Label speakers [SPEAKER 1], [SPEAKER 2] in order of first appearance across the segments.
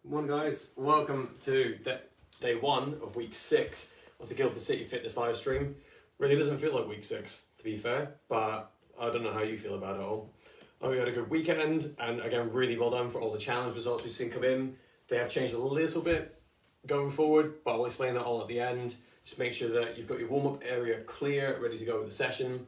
[SPEAKER 1] Morning guys, welcome to day one of week 6 of the Guildford City Fitness live stream. Really doesn't feel like week 6 to be fair, but I don't know how you feel about it all. I hope you had a good weekend, and again really well done for all the challenge results we've seen come in. They have changed a little bit going forward, but I'll explain that all at the end. Just make sure that you've got your warm-up area clear, ready to go with the session.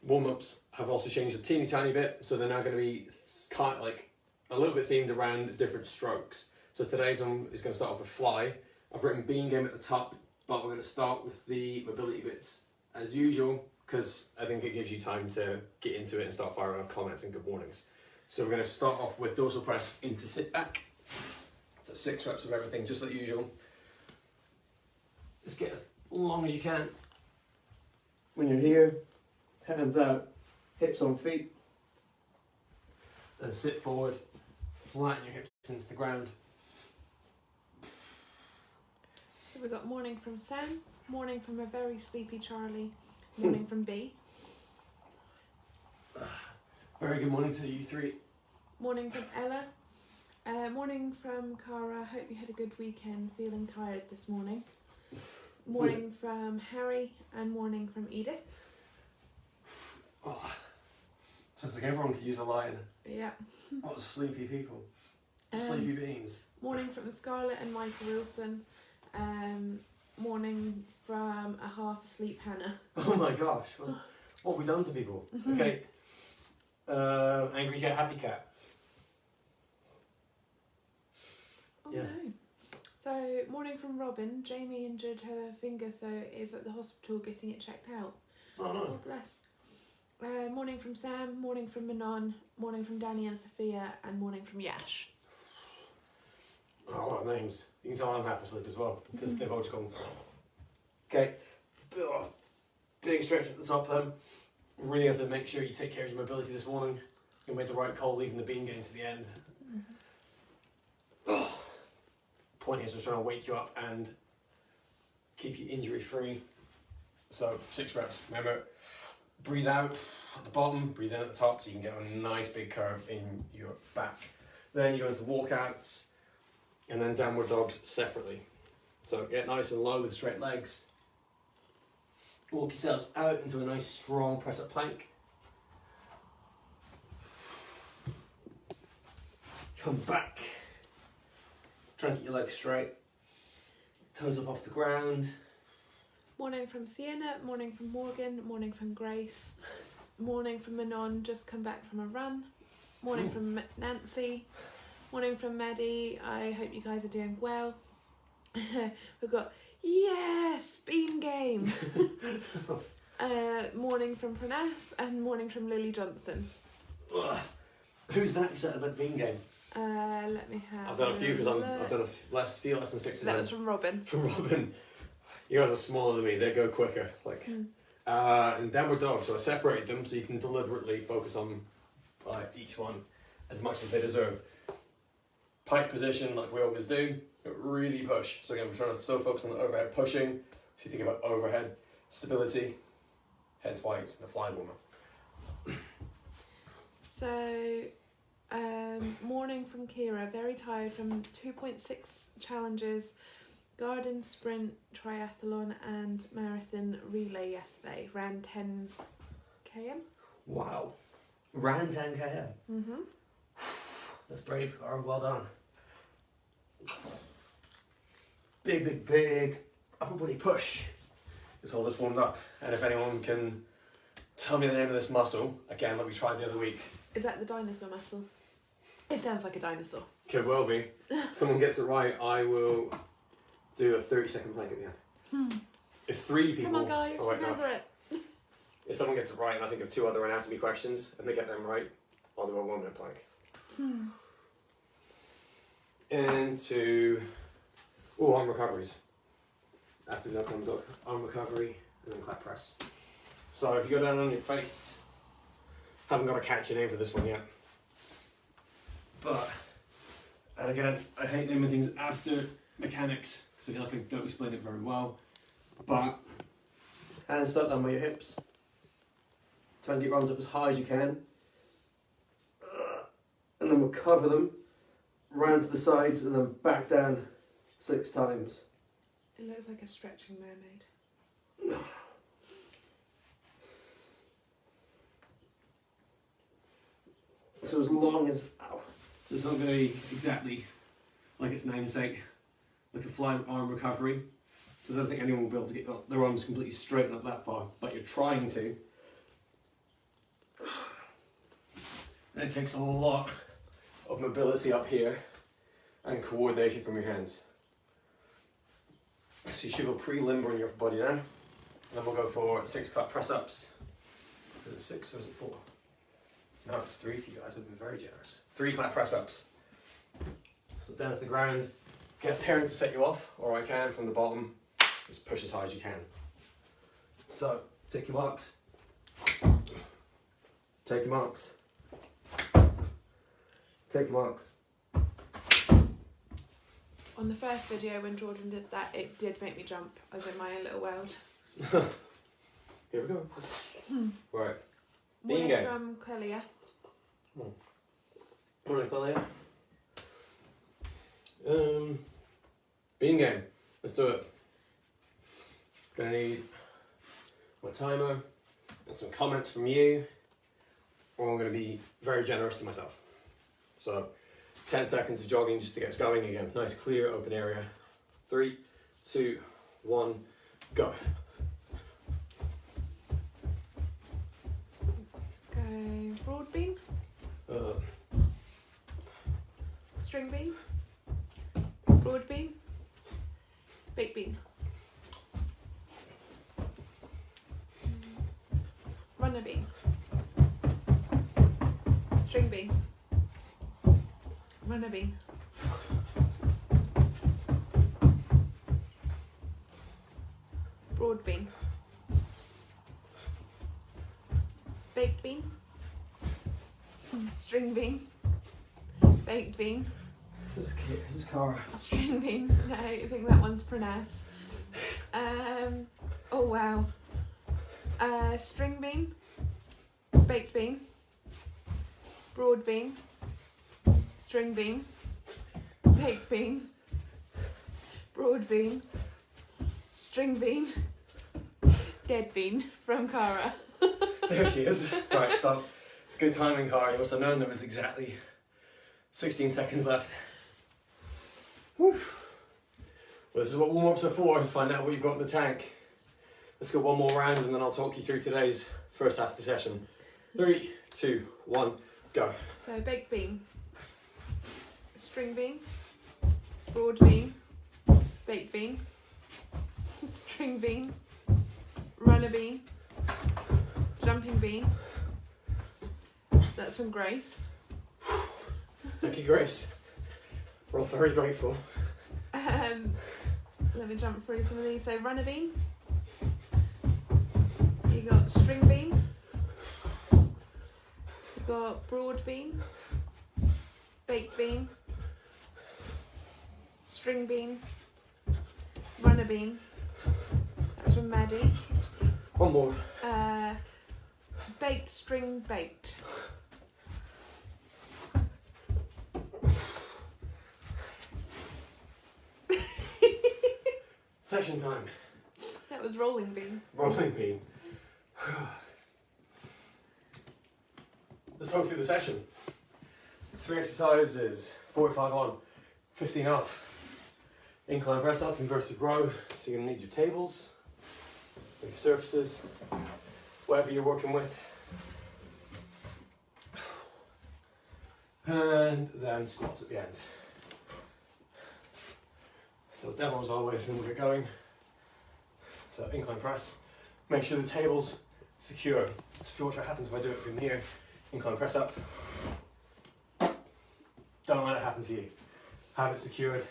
[SPEAKER 1] Warm-ups have also changed a teeny tiny bit, so they're now going to be kind of like a little bit themed around different strokes. So today's one is going to start off with fly. I've written bean game at the top, but we're going to start with the mobility bits as usual, because I think it gives you time to get into it and start firing off comments and good mornings. So we're going to start off with dorsal press into sit back. So 6 reps of everything, just like usual. Just get as long as you can. When you're here, hands out, hips on feet. And sit forward, flatten your hips into the ground.
[SPEAKER 2] So we've got morning from Sam, morning from a very sleepy Charlie, morning from B.
[SPEAKER 1] Very good morning to you three.
[SPEAKER 2] Morning from Ella, morning from Cara, hope you had a good weekend, feeling tired this morning. Morning from Harry, and morning from Edith.
[SPEAKER 1] Oh, sounds like everyone could use a line.
[SPEAKER 2] Yeah.
[SPEAKER 1] What sleepy people. Sleepy beans.
[SPEAKER 2] Morning from Scarlett and Michael Wilson. Morning from a half asleep Hannah.
[SPEAKER 1] Oh my gosh, what have we done to people? Okay. Angry cat, happy cat.
[SPEAKER 2] Oh
[SPEAKER 1] Yeah.
[SPEAKER 2] no. So, morning from Robin. Jamie injured her finger, so is at the hospital getting it checked out.
[SPEAKER 1] Oh no.
[SPEAKER 2] Oh, bless. Morning from Sam, morning from Manon, morning from Danny and Sophia, and morning from Yash.
[SPEAKER 1] Oh, a lot of names. You can tell I'm half asleep as well, because they've all just gone. Okay. Big stretch at the top then. Really have to make sure you take care of your mobility this morning. You made the right call leaving the bean game to the end. Point is, we're trying to wake you up and keep you injury free. So 6 reps. Remember, breathe out at the bottom, breathe in at the top, so you can get a nice big curve in your back. Then you go into walkouts, and then downward dogs separately. So get nice and low with straight legs. Walk yourselves out into a nice strong press up plank. Come back. Try and get your legs straight. Toes up off the ground.
[SPEAKER 2] Morning from Sienna, morning from Morgan, morning from Grace, morning from Manon, just come back from a run, morning from Nancy, morning from Maddie, I hope you guys are doing well. We've got, yes, bean game. Morning from Pranas, and morning from Lily Johnson.
[SPEAKER 1] Ugh. Who's that excited about the bean game?
[SPEAKER 2] Let me have
[SPEAKER 1] I've done a few because I've done a few less than 6.
[SPEAKER 2] That was from Robin.
[SPEAKER 1] From Robin. You guys are smaller than me, they go quicker. And downward dog, so I separated them so you can deliberately focus on each one as much as they deserve. Pike position, like we always do, but really push. So again, we're trying to still focus on the overhead pushing. So you think about overhead, stability, hence why it's the fly warmer.
[SPEAKER 2] So, morning from Kira, very tired from 2.6 challenges, garden, sprint, triathlon and marathon relay yesterday. Ran 10 km.
[SPEAKER 1] Wow. Ran 10 km.
[SPEAKER 2] Mm-hmm.
[SPEAKER 1] That's brave, or well done. Big upper body push. It's all this warmed up. And if anyone can tell me the name of this muscle, again, like we tried the other week.
[SPEAKER 2] Is that the dinosaur muscle? It sounds like a dinosaur.
[SPEAKER 1] Could well be. Someone gets it right, I will do a 30-second plank at the end. If 3 people...
[SPEAKER 2] Come on guys, remember it.
[SPEAKER 1] If someone gets it right and I think of 2 other anatomy questions and they get them right, I'll do a 1-minute plank. Into arm recoveries. After that, arm recovery and then clap press. So if you go down on your face, haven't got a catchy name for this one yet. But, and again, I hate naming things after mechanics because I feel like I don't explain it very well. But, hands stuck down by your hips. Try and get your arms up as high as you can. And then recover them round to the sides and then back down 6 times.
[SPEAKER 2] It looks like a stretching mermaid.
[SPEAKER 1] So as long as, ow, so it's not going to be exactly like its namesake, like a fly arm recovery, because I don't think anyone will be able to get their arms completely straight up that far, but you're trying to. And it takes a lot of mobility up here and coordination from your hands. So you should feel pretty limber in your body now. And then we'll go for 6 clap press ups. Is it 6 or is it 4? No, it's 3 for you guys. I've been very generous. 3 clap press ups. So down to the ground. Get a parent to set you off, or I can from the bottom. Just push as hard as you can. So take your marks. Take your marks. Take your marks.
[SPEAKER 2] On the first video when Jordan did that, it did make me jump. I was in my own little world.
[SPEAKER 1] Here we go. Right.
[SPEAKER 2] Morning
[SPEAKER 1] Bingo.
[SPEAKER 2] from Clelia.
[SPEAKER 1] Morning, Clelia. Bean game. Let's do it. Gonna need my timer and some comments from you, or I'm gonna be very generous to myself. So 10 seconds of jogging just to get us going again. Nice, clear, open area. 3, 2, 1, go.
[SPEAKER 2] Okay, broad bean, string bean, broad bean, baked bean, runner bean, string bean, runner bean, broad bean, baked bean, string bean, baked bean,
[SPEAKER 1] This is Cara.
[SPEAKER 2] string bean. No, I think that one's pronounced. Oh wow. String bean, baked bean, broad bean, string bean, baked bean, broad bean, string bean, dead bean from Cara.
[SPEAKER 1] There she is. Right, stop. It's good timing, Cara. You must have known there was exactly 16 seconds left. Whew. Well, this is what warm-ups are for, to find out what you've got in the tank. Let's go one more round and then I'll talk you through today's first half of the session. 3, 2, 1, go.
[SPEAKER 2] So baked bean, string bean, broad bean, baked bean, string bean, runner bean, jumping bean. That's from Grace.
[SPEAKER 1] Thank you, Grace. We're all very grateful.
[SPEAKER 2] Let me jump through some of these. So runner bean. You got string bean. You got broad bean. Baked bean. String bean. Runner bean. That's from Maddie.
[SPEAKER 1] One more.
[SPEAKER 2] Baked string baked.
[SPEAKER 1] Session time.
[SPEAKER 2] That was rolling bean.
[SPEAKER 1] Rolling bean. Let's talk through the session. 3 exercises, 45 on, 15 off. Incline press up, inverted row. So you're gonna need your tables, your surfaces, whatever you're working with. And then squats at the end. So demo as always, then we'll get going. So incline press. Make sure the table's secure. So if you watch what happens if I do it from here, incline press up. Don't let it happen to you. Have it secured.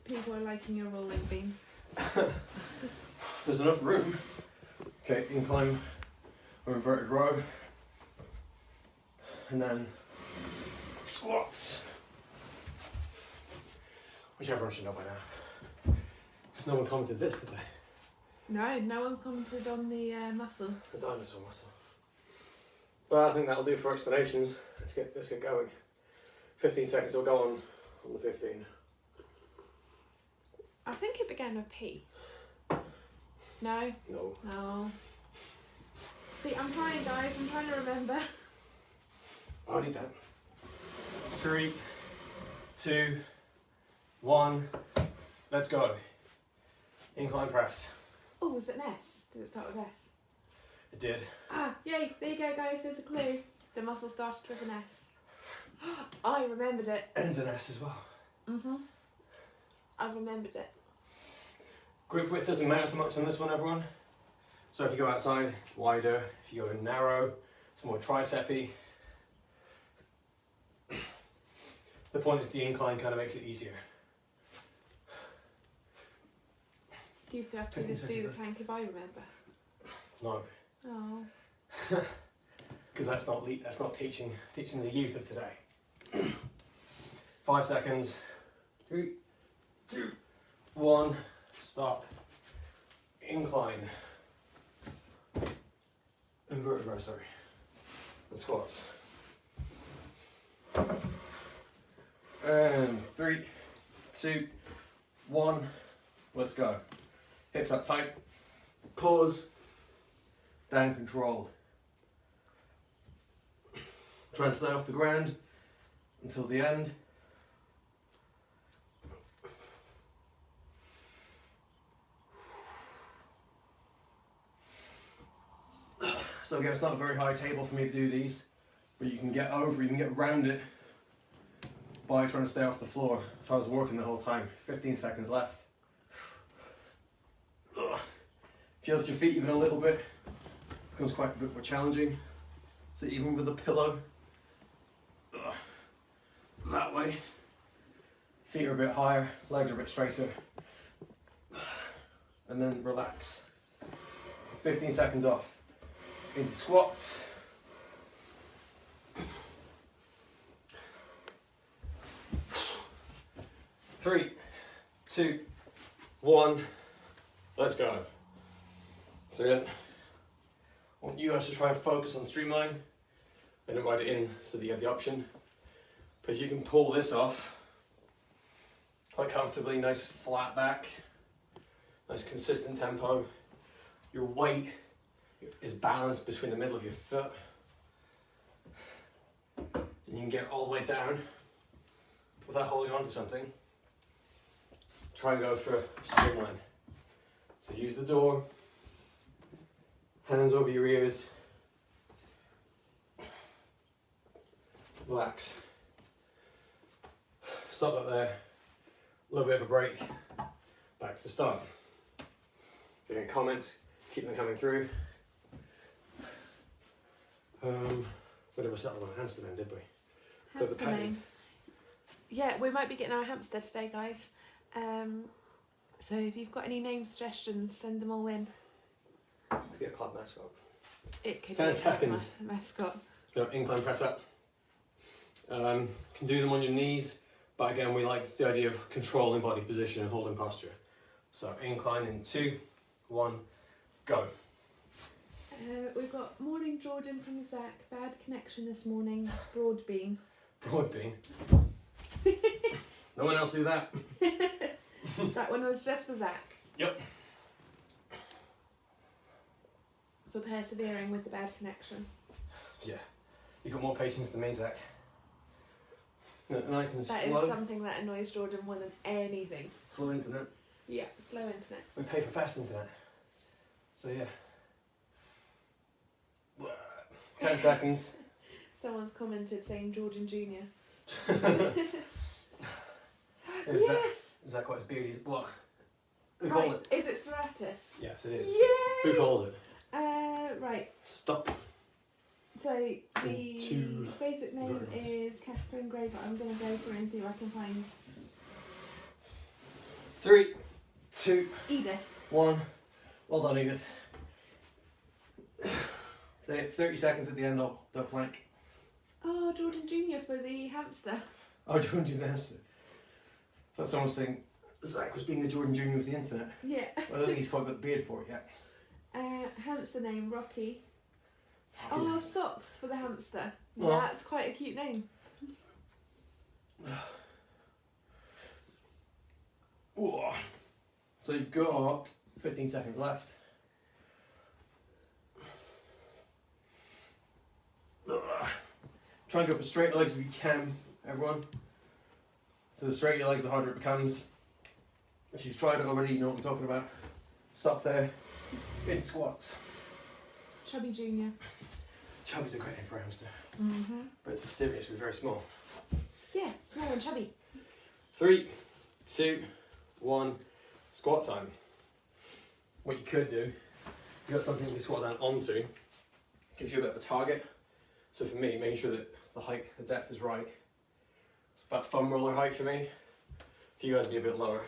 [SPEAKER 2] People are liking your rolling bean.
[SPEAKER 1] There's enough room. Okay, incline or inverted row. And then squats. Which everyone should know by now. No one commented this, did they?
[SPEAKER 2] No one's commented on the muscle.
[SPEAKER 1] The dinosaur muscle. But I think that'll do for explanations. Let's get going. 15 seconds will go on the 15.
[SPEAKER 2] I think it began with P. No?
[SPEAKER 1] No.
[SPEAKER 2] No. See, I'm trying, guys. I'm trying to remember.
[SPEAKER 1] I need that. 3, 2, 1. Let's go. Incline press.
[SPEAKER 2] Oh, was it an S? Did it start with S?
[SPEAKER 1] It did.
[SPEAKER 2] Ah, yay. There you go, guys. There's a clue. The muscle started with an S. I remembered it.
[SPEAKER 1] Ends in S as well.
[SPEAKER 2] Mm-hmm. I remembered it.
[SPEAKER 1] Grip width doesn't matter so much on this one, everyone. So if you go outside, it's wider. If you go in narrow, it's more tricep-y. The point is the incline kind of makes it easier.
[SPEAKER 2] Do you still have to
[SPEAKER 1] 15
[SPEAKER 2] just do the
[SPEAKER 1] seconds
[SPEAKER 2] plank if I remember?
[SPEAKER 1] No,
[SPEAKER 2] Oh.
[SPEAKER 1] because that's not teaching the youth of today. 5 seconds. 3, 2, 1. Stop. Incline. Inverted row, sorry. And squats. And 3, 2, 1. Let's go. Hips up tight. Pause. Down controlled. Try and stay off the ground until the end. So again, it's not a very high table for me to do these, but you can get around it by trying to stay off the floor. I was working the whole time. 15 seconds left. Feel your feet even a little bit. Becomes quite a bit more challenging. So even with a pillow, that way. Feet are a bit higher, legs are a bit straighter. And then relax. 15 seconds off. Into squats. 3, 2, 1. Let's go. So again, I want you guys to try and focus on streamline. I don't write it in so that you have the option. But if you can pull this off quite comfortably, nice flat back, nice consistent tempo. Your weight is balanced between the middle of your foot. And you can get all the way down without holding on to something. Try and go for a streamline. So use the door, hands over your ears, relax. Stop that there, a little bit of a break, back to the start. If you have any comments, keep them coming through. We never settled on a hamster then, did we? But the
[SPEAKER 2] Hamster
[SPEAKER 1] patties.
[SPEAKER 2] name. Yeah, we might be getting our hamster today, guys. So if you've got any name suggestions, send them all in.
[SPEAKER 1] Could be a club mascot.
[SPEAKER 2] It could
[SPEAKER 1] 10
[SPEAKER 2] be a club
[SPEAKER 1] seconds.
[SPEAKER 2] mascot.
[SPEAKER 1] Incline press up. Can do them on your knees, but again, we like the idea of controlling body position and holding posture. So incline in 2, 1, go.
[SPEAKER 2] We've got morning Jordan from Zach. Bad connection this morning. Broad beam.
[SPEAKER 1] Broad beam. No one else do that.
[SPEAKER 2] That one was just for Zach.
[SPEAKER 1] Yep.
[SPEAKER 2] For persevering with the bad connection.
[SPEAKER 1] Yeah. You've got more patience than me, Zach. Nice and
[SPEAKER 2] That
[SPEAKER 1] slow.
[SPEAKER 2] is something that annoys Jordan more than anything.
[SPEAKER 1] Slow internet.
[SPEAKER 2] Yeah, slow internet.
[SPEAKER 1] We pay for fast internet. So yeah. 10 seconds.
[SPEAKER 2] Someone's commented saying Jordan Jr.
[SPEAKER 1] Is that quite as beardy as what? Who called
[SPEAKER 2] Right,
[SPEAKER 1] it?
[SPEAKER 2] is it Serratus?
[SPEAKER 1] Yes, it is.
[SPEAKER 2] Yay!
[SPEAKER 1] Who called it?
[SPEAKER 2] Right.
[SPEAKER 1] Stop.
[SPEAKER 2] So the
[SPEAKER 1] Two
[SPEAKER 2] basic name
[SPEAKER 1] verbs.
[SPEAKER 2] is Catherine Gray, but I'm going to go through and see if I can find
[SPEAKER 1] 3, 2,
[SPEAKER 2] Edith.
[SPEAKER 1] 1. Well done, Edith. Say 30 seconds at the end of the plank.
[SPEAKER 2] Oh, Jordan Jr. for the hamster.
[SPEAKER 1] Oh, Jordan Jr. the hamster. I thought someone was saying Zach was being the Jordan Jr. of the internet.
[SPEAKER 2] Yeah.
[SPEAKER 1] I don't think he's quite got the beard for it yet.
[SPEAKER 2] Hamster name Rocky. Oh, socks for the hamster.
[SPEAKER 1] Oh.
[SPEAKER 2] That's quite a cute name.
[SPEAKER 1] So you've got 15 seconds left. Try and go for straight legs if you can, everyone. So the straighter your legs, the harder it becomes. If you've tried it already, you know what I'm talking about. Stop there. In squats.
[SPEAKER 2] Chubby Junior.
[SPEAKER 1] Chubby's a great name for a hamster,
[SPEAKER 2] Mm-hmm.
[SPEAKER 1] but it's a serious, we're very small.
[SPEAKER 2] Yeah, small and chubby.
[SPEAKER 1] 3, 2, 1, squat time. What you could do, you got something you squat down onto, gives you a bit of a target. So for me, making sure that the height, the depth is right. It's about thumb roller height for me. For you guys, be a bit lower.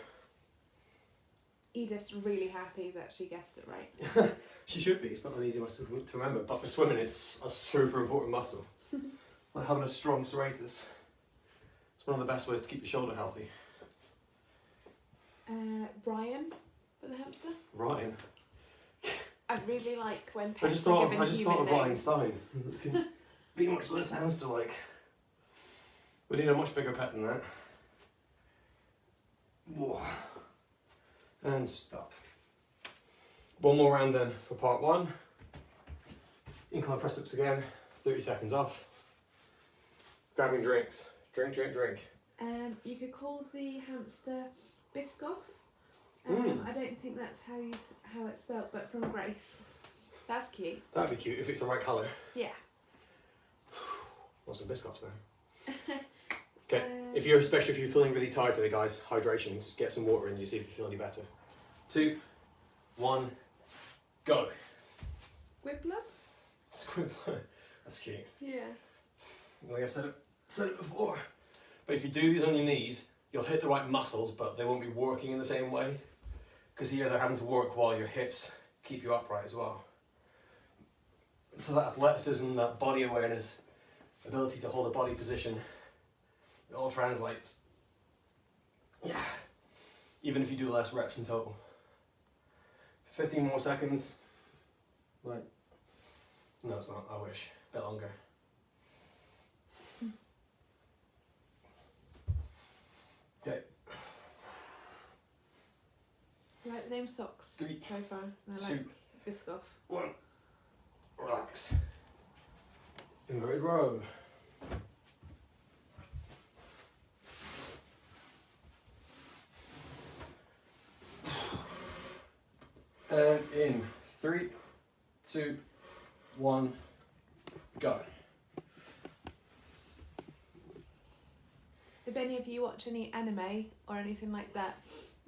[SPEAKER 2] Edith's really happy that she guessed it right.
[SPEAKER 1] She should be. It's not an easy muscle to remember, but for swimming, it's a super important muscle. Like having a strong serratus. It's one of the best ways to keep your shoulder healthy.
[SPEAKER 2] Ryan, for the hamster.
[SPEAKER 1] Ryan.
[SPEAKER 2] I really like when
[SPEAKER 1] I
[SPEAKER 2] pets
[SPEAKER 1] just
[SPEAKER 2] are
[SPEAKER 1] thought
[SPEAKER 2] given human
[SPEAKER 1] of Ryan
[SPEAKER 2] names.
[SPEAKER 1] Stein. Can be much less hamster-like. We need a much bigger pet than that. Whoa. And stop. One more round then for part 1. Incline press-ups again. 30 seconds off. Grabbing drinks. Drink.
[SPEAKER 2] You could call the hamster Biscoff. I don't think that's how it's spelled, but from Grace. That's cute.
[SPEAKER 1] That'd be cute if it's the right colour.
[SPEAKER 2] Yeah.
[SPEAKER 1] Want some Biscoffs then? Okay. Especially if you're feeling really tired today, guys, hydration. Just get some water in you, see if you feel any better. 2, 1, go.
[SPEAKER 2] Squibbler?
[SPEAKER 1] Squibbler. That's cute.
[SPEAKER 2] Yeah.
[SPEAKER 1] Like I said it before. But if you do these on your knees, you'll hit the right muscles, but they won't be working in the same way. Because here they're having to work while your hips keep you upright as well. So that athleticism, that body awareness, ability to hold a body position, it all translates. Yeah. Even if you do less reps in total. 15 more seconds. Right. No, it's not. I wish. A bit longer. Okay.
[SPEAKER 2] I like the name Socks
[SPEAKER 1] 3,
[SPEAKER 2] so far. And I
[SPEAKER 1] 2,
[SPEAKER 2] like Biscoff.
[SPEAKER 1] 1. Relax. Inverted row. And in 3, 2, 1, go.
[SPEAKER 2] If any of you watch any anime or anything like that,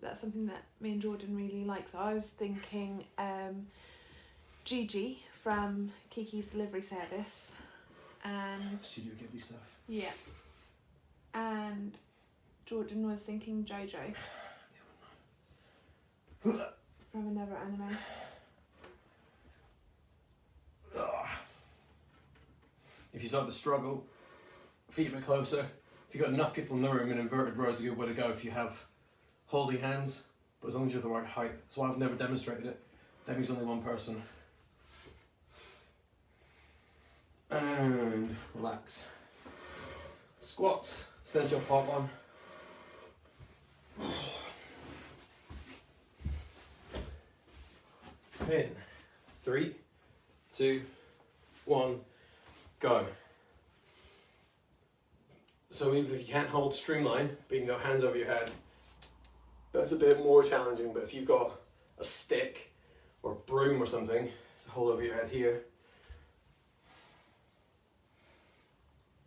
[SPEAKER 2] that's something that me and Jordan really like. So I was thinking Gigi from Kiki's Delivery Service, and
[SPEAKER 1] Studio Ghibli stuff.
[SPEAKER 2] yeah, and Jordan was thinking Jojo from another anime.
[SPEAKER 1] If you start to struggle, feet a bit closer. If you've got enough people in the room, an inverted row is a good way to go if you have holding hands, but as long as you're the right height. That's why I've never demonstrated it. Demi's only one person. And relax. Squats, stand up part 1. In 3, 2, 1, go. So even if you can't hold streamline, but you can go hands over your head, that's a bit more challenging. But if you've got a stick or a broom or something to hold over your head here,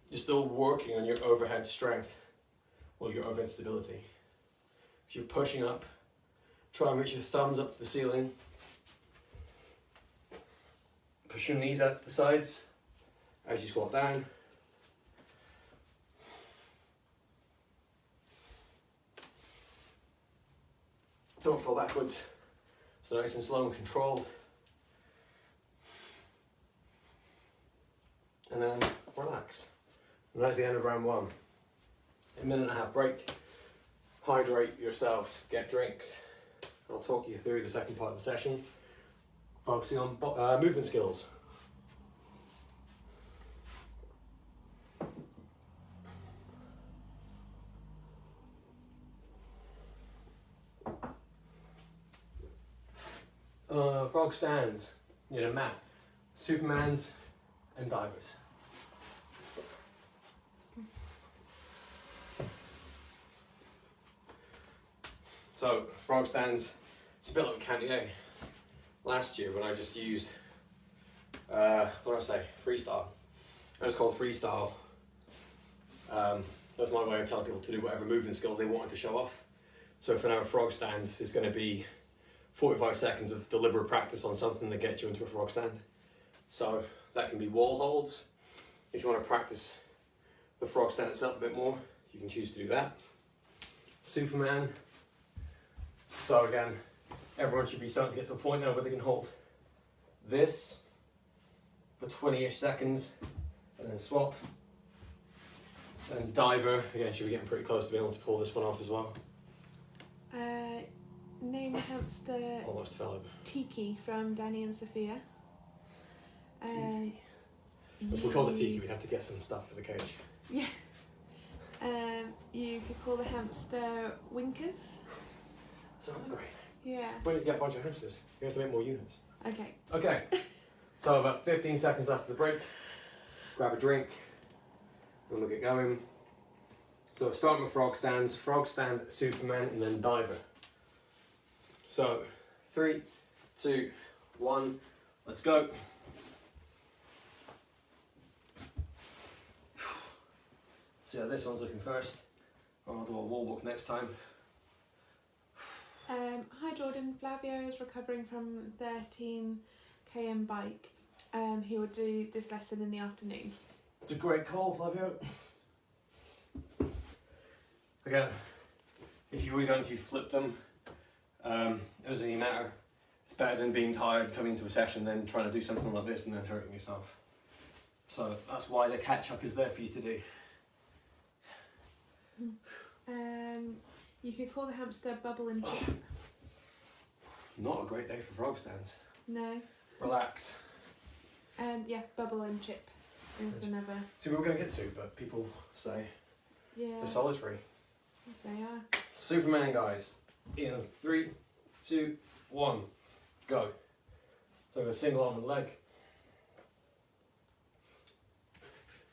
[SPEAKER 1] you're still working on your overhead strength or your overhead stability. As you're pushing up, try and reach your thumbs up to the ceiling. Push your knees out to the sides as you squat down. Don't fall backwards. So nice and slow and controlled. And then relax. And that's the end of round 1. A minute and a half break. Hydrate yourselves, get drinks. I'll talk you through the second part of the session, focusing on movement skills. frog stands, you know, mat, Supermans and divers. So frog stands, it's a bit like Cantier. Last year when I just used, what did I say, freestyle. I just called freestyle. That's my way of telling people to do whatever movement skill they wanted to show off. So for now, frog stands is going to be 45 seconds of deliberate practice on something that gets you into a frog stand. So that can be wall holds. If you want to practice the frog stand itself a bit more, you can choose to do that. Superman. So again, everyone should be starting to get to a point now where they can hold this for 20-ish seconds and then swap. And diver, again, should be getting pretty close to being able to pull this one off as well.
[SPEAKER 2] Name the hamster
[SPEAKER 1] Almost fell over.
[SPEAKER 2] Tiki from Danny and Sophia.
[SPEAKER 1] If we called it Tiki, we'd have to get some stuff for the cage.
[SPEAKER 2] Yeah. You could call the hamster Winkers.
[SPEAKER 1] Sounds great.
[SPEAKER 2] Yeah.
[SPEAKER 1] We need to get a bunch of hamsters. We have to make more units.
[SPEAKER 2] Okay.
[SPEAKER 1] Okay, so about 15 seconds after the break, grab a drink, and we'll get going. So starting with frog stands, frog stand, Superman, and then diver. So 3, 2, 1, let's go. So this one's looking first. I'll do a wall walk next time.
[SPEAKER 2] Hi Jordan, Flavio is recovering from 13 km bike. He will do this lesson in the afternoon.
[SPEAKER 1] It's a great call, Flavio. Again, if you really don't, if you flip them, it doesn't really matter. It's better than being tired, coming into a session, then trying to do something like this and then hurting yourself. So that's why the catch-up is there for you to do.
[SPEAKER 2] You could call the hamster Bubble and Chip.
[SPEAKER 1] Not a great day for frog stands.
[SPEAKER 2] No.
[SPEAKER 1] Relax.
[SPEAKER 2] Yeah, Bubble and Chip is another.
[SPEAKER 1] So we were going to get to, but people say
[SPEAKER 2] Yeah.
[SPEAKER 1] they're solitary.
[SPEAKER 2] They are.
[SPEAKER 1] Superman, guys. In 3, 2, 1, go. So I'm going to single arm and leg.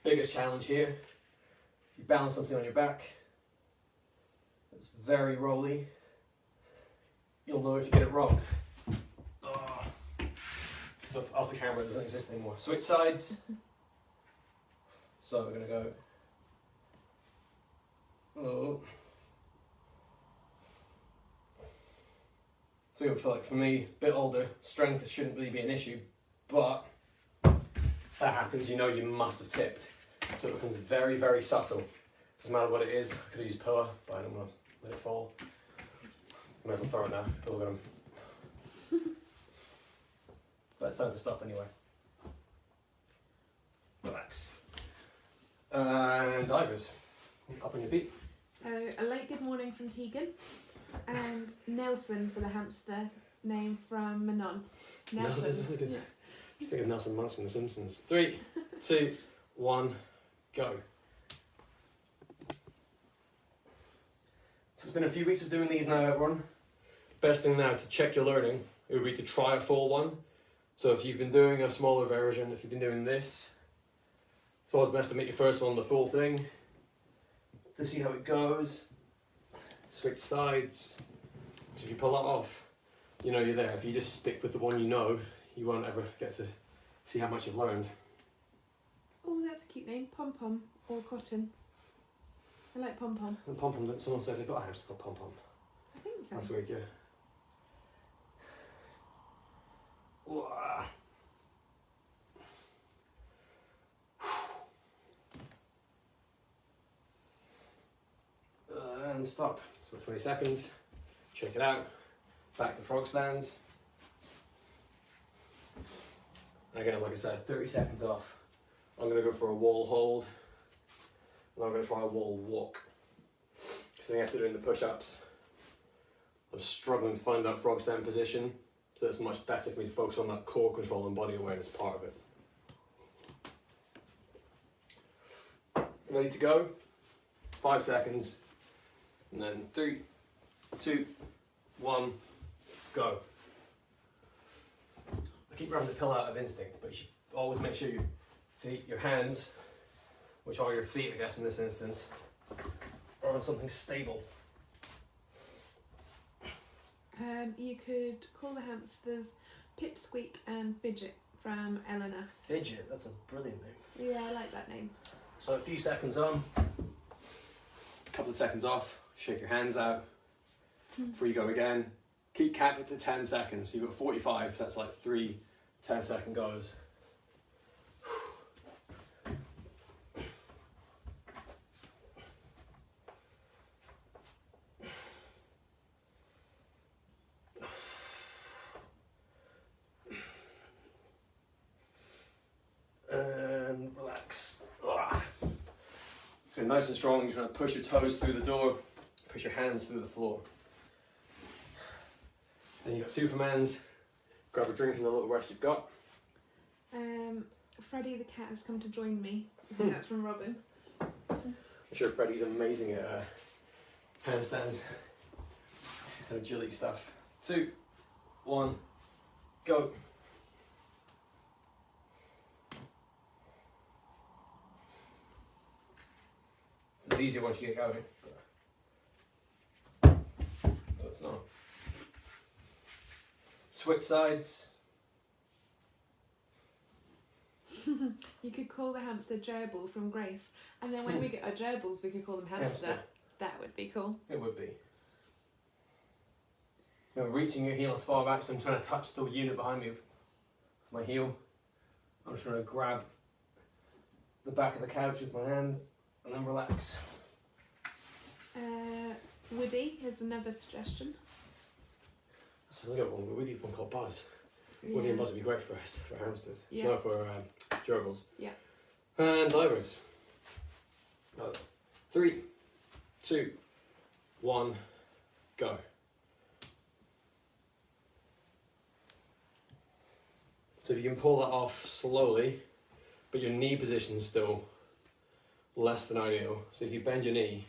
[SPEAKER 1] Biggest challenge here. You balance something on your back. It's very rolly. You'll know if you get it wrong. Oh. So off the camera, it doesn't exist anymore. Switch sides. So we're going to go. Oh. So I feel like for me, a bit older, strength shouldn't really be an issue, but that happens, you know you must have tipped. So it becomes very, very subtle. Doesn't matter what it is. I could have used power, but I don't want to let it fall. Might as well throw it now. People got 'em. But it's time to stop anyway. Relax. And divers. Up on your feet.
[SPEAKER 2] So a late good morning from Tegan, and Nelson for the hamster, name from Manon.
[SPEAKER 1] Nelson.
[SPEAKER 2] Yeah.
[SPEAKER 1] Just think of Nelson Muntz from The Simpsons. 3, 2, 1, go. So it's been a few weeks of doing these now, everyone. Best thing now to check your learning, it would be to try a full one. So if you've been doing a smaller version, if you've been doing this, it's always best to make your first one the full thing. To see how it goes. Switch sides. So if you pull that off, you know you're there. If you just stick with the one you know, you won't ever get to see how much you've learned.
[SPEAKER 2] Oh, that's a cute name. Pom Pom or Cotton. I like Pom Pom.
[SPEAKER 1] And Pom Pom, someone said they've got a house called Pom Pom.
[SPEAKER 2] I think so.
[SPEAKER 1] Last week, yeah. Wah. And stop. So 20 seconds. Check it out. Back to frog stands. Again, like I said, 30 seconds off. I'm going to go for a wall hold. And I'm going to try a wall walk. Because after doing the push-ups, I'm struggling to find that frog stand position. So it's much better for me to focus on that core control and body awareness part of it. Ready to go? 5 seconds. And then 3, 2, 1, go. keep rubbing the pillow out of instinct, but you should always make sure your hands, which are your feet, I guess in this instance, are on something stable.
[SPEAKER 2] You could call the hamsters Pipsqueak and Fidget from Eleanor.
[SPEAKER 1] Fidget, that's a brilliant name.
[SPEAKER 2] Yeah, I like that name.
[SPEAKER 1] So a few seconds on, a couple of seconds off, shake your hands out before you go again. Keep cap it to 10 seconds. So you've got 45, that's like 3 10-second goes. And relax. So nice and strong, you're trying to push your toes through the door, push your hands through the floor. Then you've got Superman's. Grab a drink and the little rest you've got.
[SPEAKER 2] Freddie the cat has come to join me. I think that's from Robin.
[SPEAKER 1] I'm sure Freddie's amazing at handstands and agility stuff. 2, 1, go. It's easier once you get going. No, it's not. Switch sides.
[SPEAKER 2] You could call the hamster Gerbil from Grace, and then when we get our gerbils, we could call them hamster. That would be cool.
[SPEAKER 1] It would be. So reaching your heel as far back, so I'm trying to touch the unit behind me with my heel. I'm just trying to grab the back of the couch with my hand and then relax.
[SPEAKER 2] Woody is another suggestion.
[SPEAKER 1] That's another good one. We need one called Buzz. Woody and Buzz would be great for us, for hamsters.
[SPEAKER 2] Yeah.
[SPEAKER 1] No, for gerbils.
[SPEAKER 2] Yeah.
[SPEAKER 1] And divers. 3, 2, 1, go. So if you can pull that off slowly, but your knee position's still less than ideal. So if you bend your knee,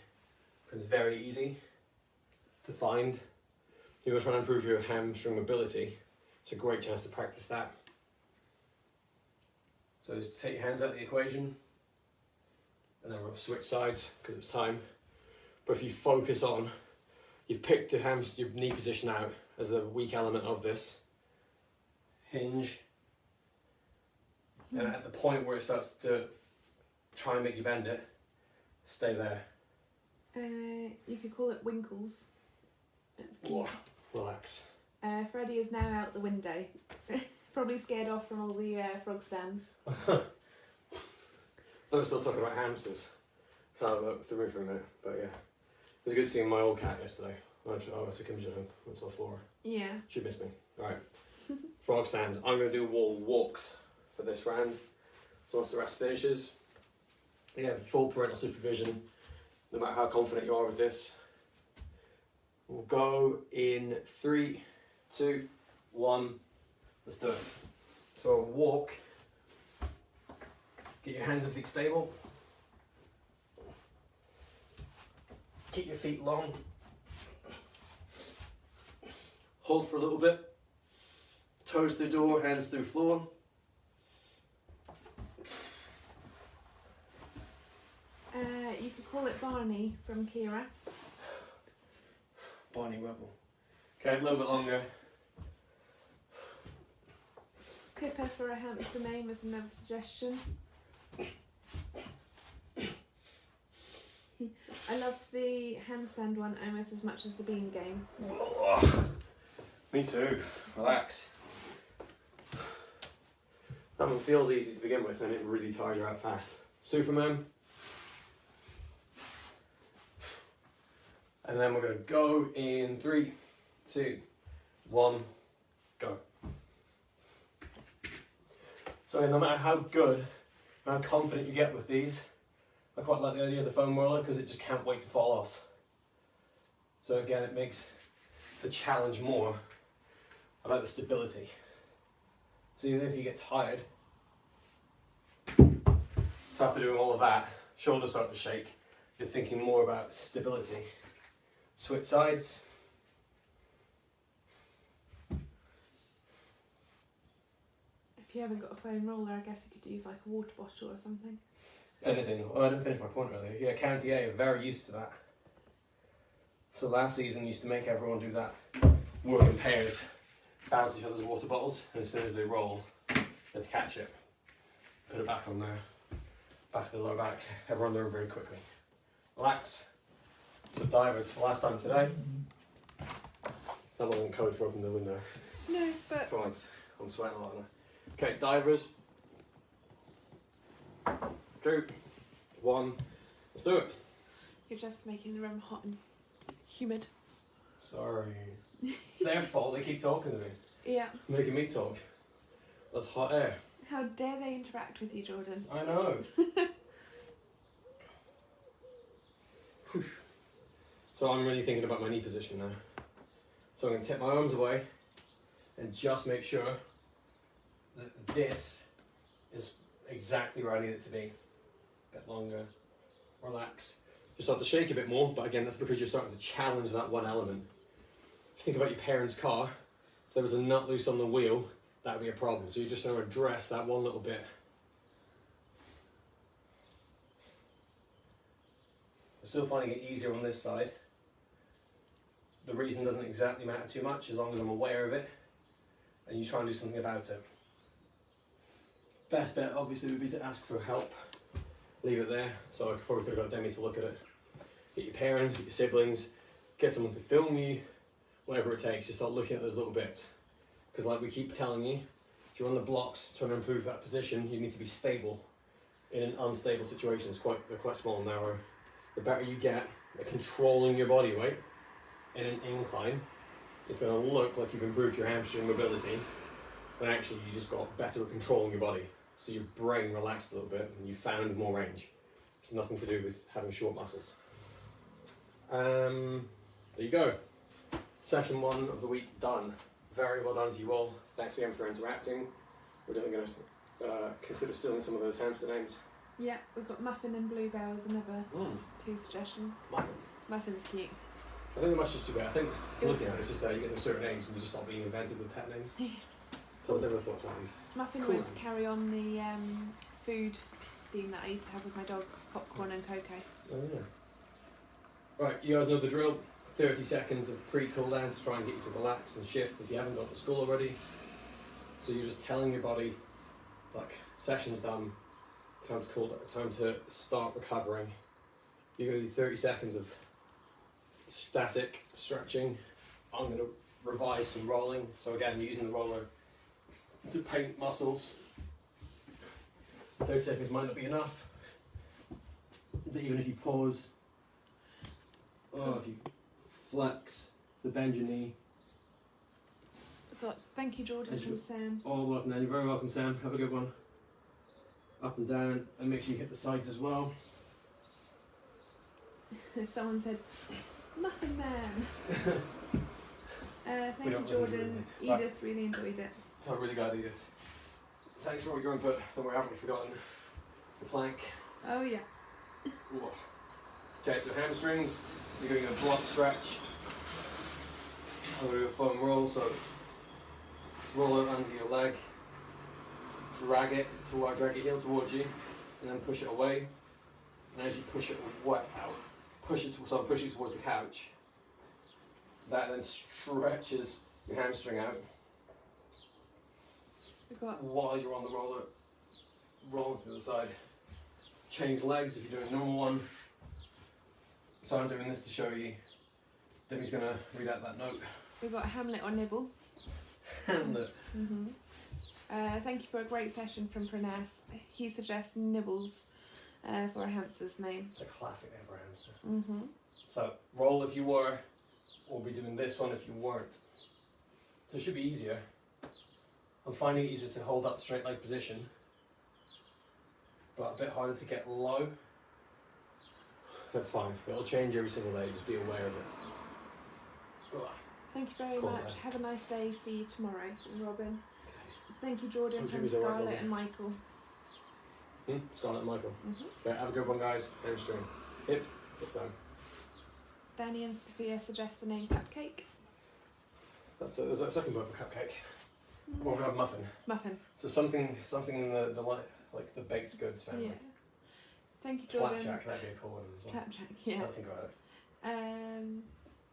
[SPEAKER 1] it's very easy to find. You're trying to improve your hamstring mobility. It's a great chance to practice that. So just take your hands out of the equation and then we'll switch sides because it's time. But if you focus on, you've picked your knee position out as the weak element of this. Hinge. And at the point where it starts to try and make you bend it, stay there.
[SPEAKER 2] You could call it Winkles. It's cute.
[SPEAKER 1] Relax.
[SPEAKER 2] Freddie is now out the window. Probably scared off from all the frog stands.
[SPEAKER 1] Thought we were still talking about hamsters. Up the roof from there, but yeah. It was good seeing my old cat yesterday. I took him home. Went to the floor.
[SPEAKER 2] Yeah.
[SPEAKER 1] She missed me. Alright. Frog stands. I'm going to do wall walks for this round. So once the rest finishes, yeah, full parental supervision, no matter how confident you are with this. We'll go in 3, 2, 1. Let's do it. So a walk. Get your hands and feet stable. Keep your feet long. Hold for a little bit. Toes through door, hands through floor.
[SPEAKER 2] You could call it Barney from Kira.
[SPEAKER 1] Barney Rubble. Okay, a little bit longer.
[SPEAKER 2] Pippa for a hamster name is another suggestion. I love the handstand one almost as much as the bean game.
[SPEAKER 1] Me too. Relax. That one feels easy to begin with, and it really tires you out fast. Superman. And then we're going to go in 3, 2, 1, go. So no matter how good, how confident you get with these, I quite like the idea of the foam roller because it just can't wait to fall off. So again, it makes the challenge more about the stability. So even if you get tired, so after doing all of that, shoulders start to shake, you're thinking more about stability. Switch sides.
[SPEAKER 2] If you haven't got a foam roller, I guess you could use like a water bottle or something.
[SPEAKER 1] Anything. Oh, I didn't finish my point earlier. Yeah, County A are very used to that. So last season used to make everyone do that. Work in pairs, bounce each other's water bottles, and as soon as they roll, let's catch it. Put it back on there, back of the lower back. Everyone learn very quickly. Relax. So divers, for last time today. That wasn't code for opening the window.
[SPEAKER 2] No, but
[SPEAKER 1] Right, I'm sweating a lot now. Okay, divers. 2, 1, let's do it.
[SPEAKER 2] you're just making the room hot and humid.
[SPEAKER 1] Sorry. It's their fault, they keep talking to me.
[SPEAKER 2] Yeah.
[SPEAKER 1] Making me talk. That's hot air.
[SPEAKER 2] How dare they interact with you, Jordan?
[SPEAKER 1] I know. Whew. So I'm really thinking about my knee position now. So I'm going to tip my arms away and just make sure that this is exactly where I need it to be. A bit longer. Relax. You start to shake a bit more, but again, that's because you're starting to challenge that one element. If you think about your parents' car, if there was a nut loose on the wheel, that would be a problem. So you're just going to address that one little bit. I'm still finding it easier on this side. The reason doesn't exactly matter too much as long as I'm aware of it and you try and do something about it. Best bet obviously would be to ask for help. Leave it there. So I probably could have got Demi to look at it. Get your parents, get your siblings, get someone to film you, whatever it takes. Just start looking at those little bits. Because like we keep telling you, if you're on the blocks trying to improve that position, you need to be stable. In an unstable situation, they're quite small and narrow. The better you get at controlling your body weight in an incline, it's going to look like you've improved your hamstring mobility, when actually you just got better at controlling your body. So your brain relaxed a little bit and you found more range. It's nothing to do with having short muscles. There you go. Session 1 of the week done. Very well done to you all. Thanks again for interacting. We're definitely going to consider stealing some of those hamster names.
[SPEAKER 2] Yeah, we've got Muffin and Bluebell as another 2 suggestions.
[SPEAKER 1] Muffin.
[SPEAKER 2] Muffin's cute.
[SPEAKER 1] I think they must just do it. I think looking at it, it's just that you get those certain names and you just stop being inventive with pet names. So I've never thought about these.
[SPEAKER 2] Muffin
[SPEAKER 1] Cool.
[SPEAKER 2] went to carry on the food theme that I used to have with my dogs, popcorn and cocoa.
[SPEAKER 1] Oh yeah. Right, you guys know the drill. 30 seconds of pre-cool down to try and get you to relax and shift if you haven't got to school already. So you're just telling your body, like, session's done, time to cool down, time to start recovering. You're going to do 30 seconds of static stretching. I'm going to revise some rolling. So again, using the roller to paint muscles. 30 seconds might not be enough. But even if you pause, if you flex, the bend your knee.
[SPEAKER 2] We've got thank you, Jordan,
[SPEAKER 1] Thank
[SPEAKER 2] from
[SPEAKER 1] you.
[SPEAKER 2] Sam.
[SPEAKER 1] All welcome then. You're very welcome, Sam. Have a good one. Up and down, and make sure you hit the sides as well.
[SPEAKER 2] Someone said, Muffin Man. Thank
[SPEAKER 1] We
[SPEAKER 2] you,
[SPEAKER 1] don't
[SPEAKER 2] Jordan.
[SPEAKER 1] really-
[SPEAKER 2] Edith really enjoyed it.
[SPEAKER 1] Oh, really glad, Edith. Thanks for all your input. Don't worry, I haven't forgotten the plank.
[SPEAKER 2] Oh yeah.
[SPEAKER 1] Ooh. Okay, so hamstrings, you're doing a block stretch. I'm going to do a foam roll, so roll it under your leg, drag your heel towards you, and then push it away. And as you push it out, push it towards the couch. That then stretches your hamstring out.
[SPEAKER 2] We've got
[SPEAKER 1] While you're on the roller, roll to the other side. Change legs if you're doing a normal one. So I'm doing this to show you. Demi's going to read out that note.
[SPEAKER 2] we've got Hamlet or Nibble.
[SPEAKER 1] Hamlet.
[SPEAKER 2] Thank you for a great session from Pranas. He suggests Nibbles for a hamster's name.
[SPEAKER 1] It's a classic name for a hamster. So roll if you were, or be doing this one if you weren't. So it should be easier. I'm finding it easier to hold up the straight leg position, but a bit harder to get low. That's fine. It'll change every single day. Just be aware of it. Ugh.
[SPEAKER 2] Thank you very
[SPEAKER 1] Cool,
[SPEAKER 2] much.
[SPEAKER 1] then.
[SPEAKER 2] Have a nice day. See you tomorrow, Robin. Thank you, Jordan,
[SPEAKER 1] Hope
[SPEAKER 2] from
[SPEAKER 1] Jimmy's all right,
[SPEAKER 2] Scarlett
[SPEAKER 1] Robin.
[SPEAKER 2] and Michael.
[SPEAKER 1] Scarlett and Michael. Okay, have a good one, guys. Hamstring. Hip time.
[SPEAKER 2] Danny and Sophia suggest the name Cupcake.
[SPEAKER 1] There's a second word for cupcake. What have we had? Muffin.
[SPEAKER 2] Muffin.
[SPEAKER 1] So something in the like the baked goods family.
[SPEAKER 2] Yeah. Thank you, Jordan.
[SPEAKER 1] Flapjack, that'd be a cool one as well.
[SPEAKER 2] Flapjack, yeah.
[SPEAKER 1] I'll think about it.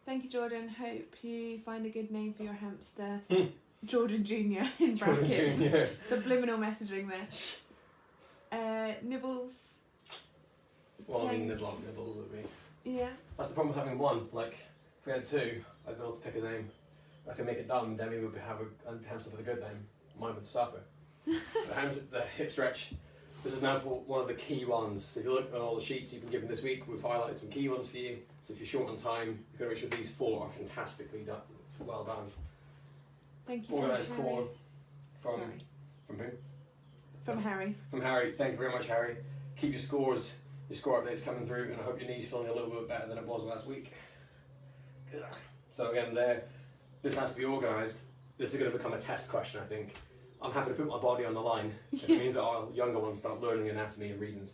[SPEAKER 2] Thank you, Jordan. Hope you find a good name for your hamster. Jordan Jr. in brackets.
[SPEAKER 1] Jordan Jr.
[SPEAKER 2] Subliminal messaging there. Nibbles.
[SPEAKER 1] Well, I mean, nibbles would be.
[SPEAKER 2] Yeah.
[SPEAKER 1] That's the problem with having one. Like, if we had two, I'd be able to pick a name. I could make it dumb, Demi would have a hamster with a good name. Mine would suffer. The hip stretch. This is now one of the key ones. If you look at all the sheets you've been given this week, we've highlighted some key ones for you. So if you're short on time, you've got to make sure these 4 are fantastically done. Well done.
[SPEAKER 2] Thank you.
[SPEAKER 1] Organised core from who?
[SPEAKER 2] From Harry.
[SPEAKER 1] From Harry. Thank you very much, Harry. Keep your scores, your score updates coming through, and I hope your knee's feeling a little bit better than it was last week. So again, this has to be organised. This is going to become a test question, I think. I'm happy to put my body on the line. It means that our younger ones start learning anatomy and reasons.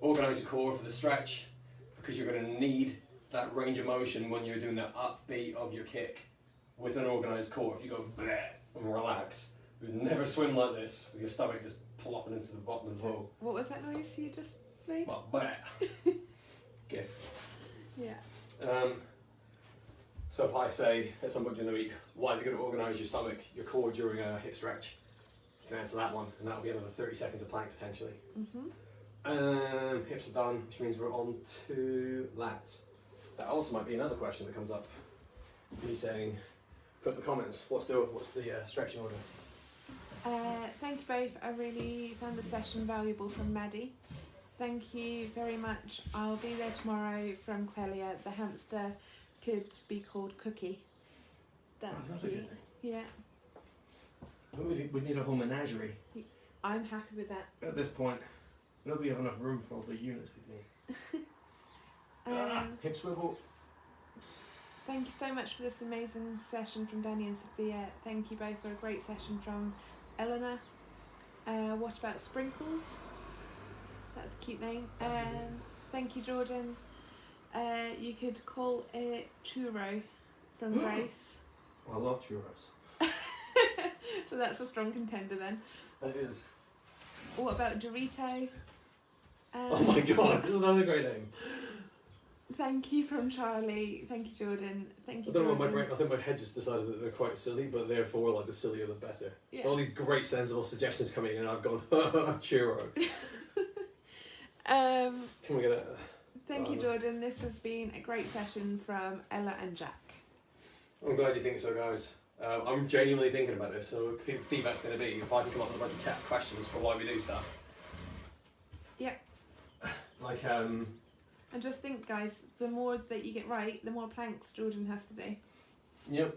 [SPEAKER 1] Organise your core for the stretch, because you're going to need that range of motion when you're doing that upbeat of your kick with an organised core. If you go bleh and relax, you'd never swim like this with your stomach just plopping into the bottom of the pool.
[SPEAKER 2] What was that noise you just made?
[SPEAKER 1] Well, bleh. Gift.
[SPEAKER 2] Yeah.
[SPEAKER 1] So if I say at some point during the week, why are you going to organise your stomach, your core during a hip stretch? You can answer that one, and that'll be another 30 seconds of plank potentially. Hips are done, which means we're on to lats. That also might be another question that comes up. Me saying, put in the comments, what's the stretching order?
[SPEAKER 2] Thank you both. I really found the session valuable from Maddie. Thank you very much. I'll be there tomorrow from Quelia. The hamster could be called Cookie. That's cute. Yeah.
[SPEAKER 1] We need a whole menagerie.
[SPEAKER 2] I'm happy with that.
[SPEAKER 1] At this point, nobody have enough room for all the units we need. Hip swivel.
[SPEAKER 2] Thank you so much for this amazing session from Danny and Sophia. Thank you both for a great session from Eleanor. What about Sprinkles? That's a cute name. Thank you, Jordan. You could call it Churro from Grace.
[SPEAKER 1] I love churros.
[SPEAKER 2] So that's a strong contender then.
[SPEAKER 1] That is.
[SPEAKER 2] What about Dorito?
[SPEAKER 1] Oh my god, this is another great name.
[SPEAKER 2] Thank you from Charlie. Thank you, Jordan. Thank you,
[SPEAKER 1] I don't know
[SPEAKER 2] Jordan.
[SPEAKER 1] what I think my head just decided that they're quite silly, but therefore, like, the sillier the better.
[SPEAKER 2] Yeah.
[SPEAKER 1] All these great sensible suggestions coming in, and I've gone, churro. Can we get a...
[SPEAKER 2] Thank you, Jordan. This has been a great session from Ella and Jack.
[SPEAKER 1] I'm glad you think so, guys. I'm genuinely thinking about this, so feedback's going to be if I can come up with a bunch of test questions for why we do stuff.
[SPEAKER 2] Yeah.
[SPEAKER 1] Like,
[SPEAKER 2] And just think, guys, the more that you get right, the more planks Jordan has to do.
[SPEAKER 1] Yep.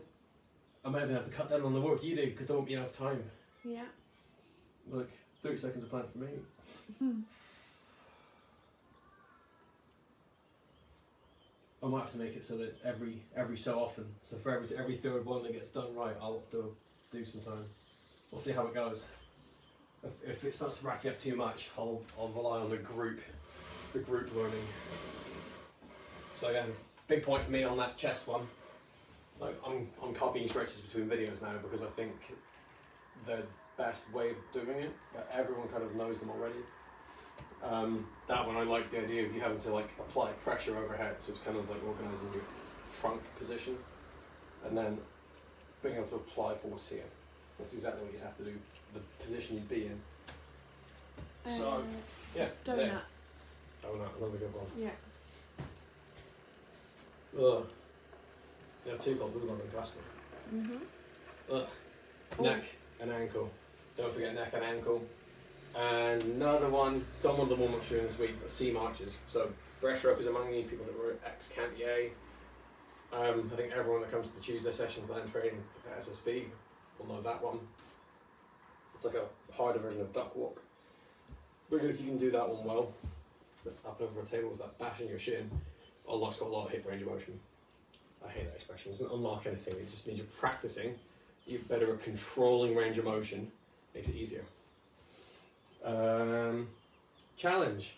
[SPEAKER 1] I might even have to cut down on the work you do, because there won't be enough time.
[SPEAKER 2] Yeah.
[SPEAKER 1] Look, 30 seconds of plank for me. I might have to make it so that it's every so often. So for every third one that gets done right, I'll have to do some time. We'll see how it goes. If it starts to rack you up too much, I'll rely on the group learning. So again, big point for me on that chest one. Like I'm copying stretches between videos now because I think the best way of doing it. But everyone kind of knows them already. That one I like the idea of you having to like apply pressure overhead, so it's kind of like organising your trunk position, and then being able to apply force here. That's exactly what you'd have to do. The position you'd be in. So yeah,
[SPEAKER 2] Donut.
[SPEAKER 1] there. Donut, another good one.
[SPEAKER 2] Yeah.
[SPEAKER 1] Ugh. You have two called blue one and plastic. Ugh. Neck and ankle. Don't forget neck and ankle. And another one, done one of the warm-ups during this week, but C marches. So breaststrokers among you, people that were ex-Cantier. I think everyone that comes to the Tuesday sessions land training at SSB will know that one. It's like a harder version of duck walk. But if you can do that one well, up and over a table with that bash in your shin, unlock's got a lot of hip range of motion. I hate that expression. It doesn't unlock anything. It just means you're practicing. You're better at controlling range of motion. Makes it easier. Challenge.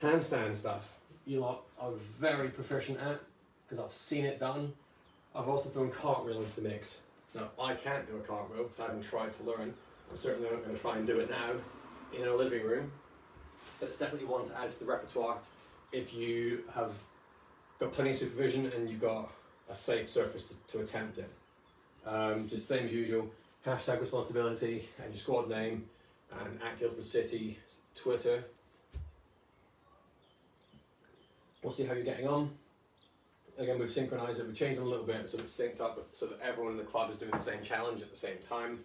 [SPEAKER 1] Handstand stuff. You lot are very proficient at, because I've seen it done. I've also thrown cartwheel into the mix. Now, I can't do a cartwheel, I haven't tried to learn. I'm certainly not going to try and do it now in a living room, but it's definitely one to add to the repertoire if you have got plenty of supervision and you've got a safe surface to attempt it. Just same as usual, hashtag responsibility and your squad name, and at Guildford City Twitter. We'll see how you're getting on. Again, we've synchronised it, we've changed them a little bit so it's synced up with, so that everyone in the club is doing the same challenge at the same time.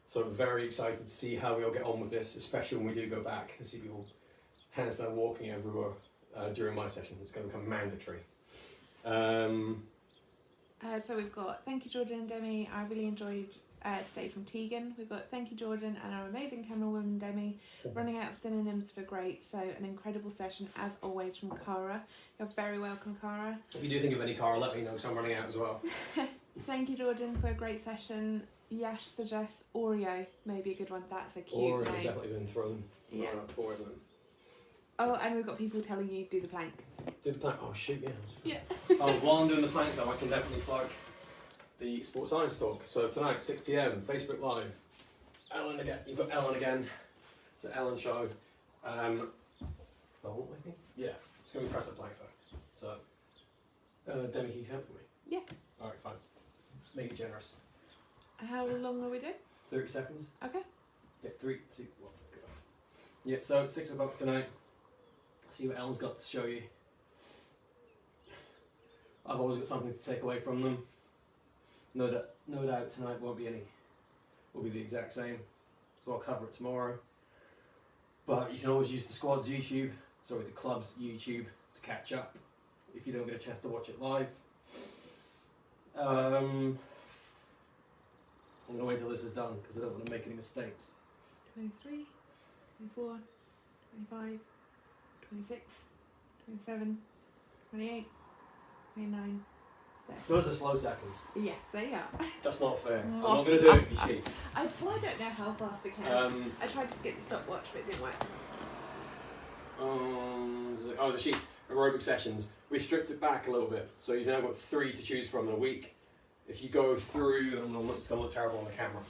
[SPEAKER 1] So I'm very excited to see how we all get on with this, especially when we do go back and see people handstand walking everywhere during my session. It's going to become mandatory.
[SPEAKER 2] So we've got thank you Jordan and Demi. I really enjoyed today from Tegan. We've got thank you Jordan and our amazing camerawoman Demi. Running out of synonyms for great, so an incredible session as always from Cara. You're very welcome, Cara.
[SPEAKER 1] If you do think of any car, let me know because I'm running out as well.
[SPEAKER 2] Thank you Jordan for a great session. Yash suggests Oreo, maybe a good one. That's a cute
[SPEAKER 1] Or
[SPEAKER 2] name.
[SPEAKER 1] it's definitely been thrown
[SPEAKER 2] Yeah.
[SPEAKER 1] up before, isn't it?
[SPEAKER 2] Oh, and we've got people telling you do the plank.
[SPEAKER 1] Do the plank. Oh shoot, yeah.
[SPEAKER 2] Yeah.
[SPEAKER 1] Oh, while I'm doing the plank though, I can definitely plug the Sports Science Talk. So tonight, 6 PM, Facebook Live. Ellen again. You've got Ellen again. It's an Ellen show. I think. Yeah. It's gonna be press up plank though. So, Demi, can you count for me?
[SPEAKER 2] Yeah.
[SPEAKER 1] All right, fine. Make it generous.
[SPEAKER 2] How long are we doing?
[SPEAKER 1] 30 seconds.
[SPEAKER 2] Okay.
[SPEAKER 1] Yeah, 3, 2, 1, go. Yeah. So 6 o'clock tonight. See what Ellen's got to show you. I've always got something to take away from them. No doubt tonight will be the exact same. So I'll cover it tomorrow. But you can always use the club's YouTube to catch up if you don't get a chance to watch it live. I'm gonna wait till this is done because I don't want to make any mistakes.
[SPEAKER 2] 23, 24, 25, 26, 27, 28, 29, 30.
[SPEAKER 1] Those are slow seconds.
[SPEAKER 2] Yes, they are.
[SPEAKER 1] That's not fair. I'm not gonna do it if you cheat.
[SPEAKER 2] I don't know how fast I can. I tried to get the stopwatch, but it didn't work.
[SPEAKER 1] The sheets, aerobic sessions. We stripped it back a little bit, so you've now got 3 to choose from in a week. If you go through, it's going to look terrible on the camera,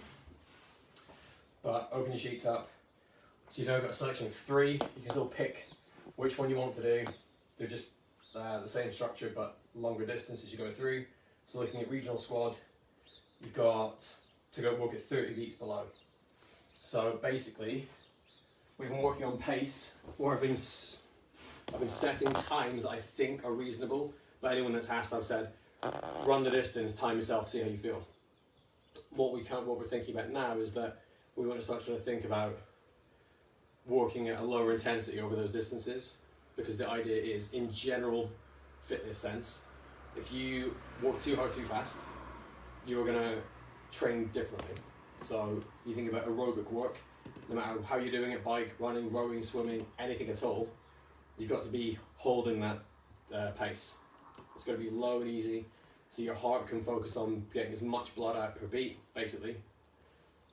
[SPEAKER 1] but open your sheets up. So you've now got a selection of 3. You can still pick which one you want to do. They're just the same structure, but longer distance as you go through. So looking at regional squad, you've got to go walk at 30 beats below. So basically, we've been working on pace, or I've been setting times I think are reasonable. But anyone that's asked, I've said, run the distance, time yourself, see how you feel. What we're thinking about now is that we want to start trying to think about working at a lower intensity over those distances, because the idea is, in general fitness sense, if you walk too hard too fast, you're going to train differently. So you think about aerobic work, no matter how you're doing it, bike, running, rowing, swimming, anything at all, you've got to be holding that pace. It's got to be low and easy, so your heart can focus on getting as much blood out per beat, basically.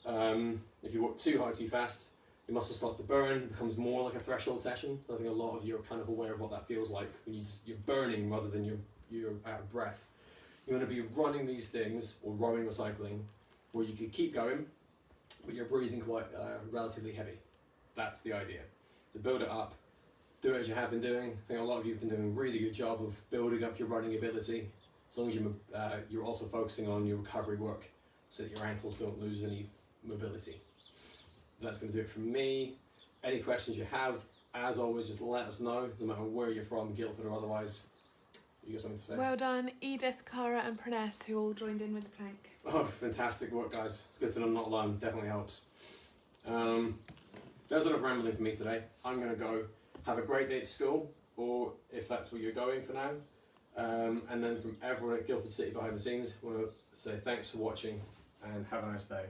[SPEAKER 1] If you work too hard too fast, your muscles start to burn, it becomes more like a threshold session. I think a lot of you are kind of aware of what that feels like, when you're burning rather than you're out of breath. You want to be running these things, or rowing or cycling, where you can keep going, but you're breathing quite relatively heavy. That's the idea. To build it up, do it as you have been doing. I think a lot of you have been doing a really good job of building up your running ability, as long as you're also focusing on your recovery work so that your ankles don't lose any mobility. That's going to do it from me. Any questions you have, as always, just let us know, no matter where you're from, Guildford or otherwise. You got something to say?
[SPEAKER 2] Well done, Edith, Cara and Pranesh, who all joined in with the plank.
[SPEAKER 1] Oh, fantastic work, guys. It's good to know I'm not alone. Definitely helps. There's enough rambling for me today. I'm going to go have a great day at school, or if that's where you're going for now. And then from everyone at Guildford City behind the scenes, I want to say thanks for watching and have a nice day.